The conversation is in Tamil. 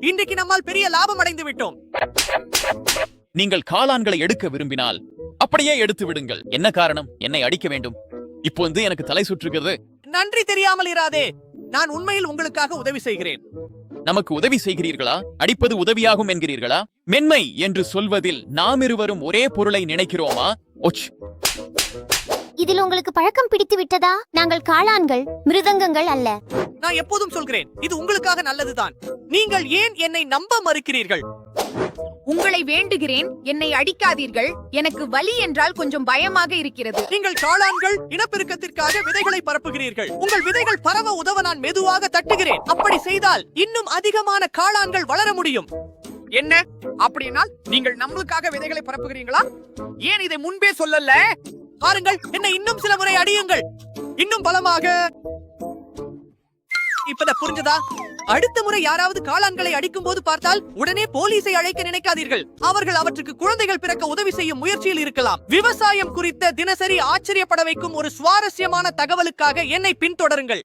இன்றைக்கு நம்மால் பெரிய லாபம் அடைந்து விட்டோம். நீங்கள் காளான்களை எடுக்க விரும்பினால் அப்படியே எடுத்து விடுங்கள். என்ன காரணம் என்னை அடிக்க வேண்டும்? இப்போது எனக்கு தலை சுற்றுகிறது. நன்றி தெரியாமல் இராதே. நான் உண்மையில் உங்களுக்காக உதவி செய்கிறேன். நமக்கு உதவி செய்கிறீர்களா? அடிப்பது உதவியாகும் என்கிறீர்களா? மென்மை என்று சொல்வதில் நாம் இருவரும் ஒரே பொருளை நினைக்கிறோமா? இதில் உங்களுக்கு பழக்கம் பிடித்து விட்டதா? நாங்கள் காளான்கள், மிருதங்கங்கள் அல்ல. நான் எப்போதும் சொல்கிறேன், இது உங்களுக்காக நல்லதுதான். நீங்கள் ஏன் என்னை நம்ப மறுக்கிறீர்கள்? உங்களை வேண்டுகிறேன், என்னை அடிக்காதீர்கள். எனக்கு வலி என்றால் கொஞ்சம் பயமாக இருக்கிறது. நீங்கள் காளான்கள் இனப்பெருக்கத்திற்காக விதைகளை பரப்புகிறீர்கள். உங்கள் விதைகள் பரவ உதவ நான் மெதுவாக தட்டுகிறேன். அப்படி செய்தால் இன்னும் அதிகமான காளான்கள் வளர முடியும். என்ன அப்படினால் நீங்கள் நம்மளுக்காக விதைகளை பரப்புகிறீங்களா? ஏன் இதை முன்பே சொல்லல? பாருங்கள், என்னை இன்னும் சில முறை அடியுங்கள், இன்னும் பலமாக. இப்ப புரிஞ்சதா? அடுத்த முறை யாராவது காளான்களை அடிக்கும் போது பார்த்தால் உடனே போலீஸை அழைக்க நினைக்காதீர்கள். அவர்கள் அவற்றுக்கு குழந்தைகள் பிறக்க உதவி செய்யும் முயற்சியில் இருக்கலாம். விவசாயம் குறித்த தினசரி ஆச்சரியப்பட வைக்கும் ஒரு சுவாரஸ்யமான தகவலுக்காக என்னை பின்தொடருங்கள்.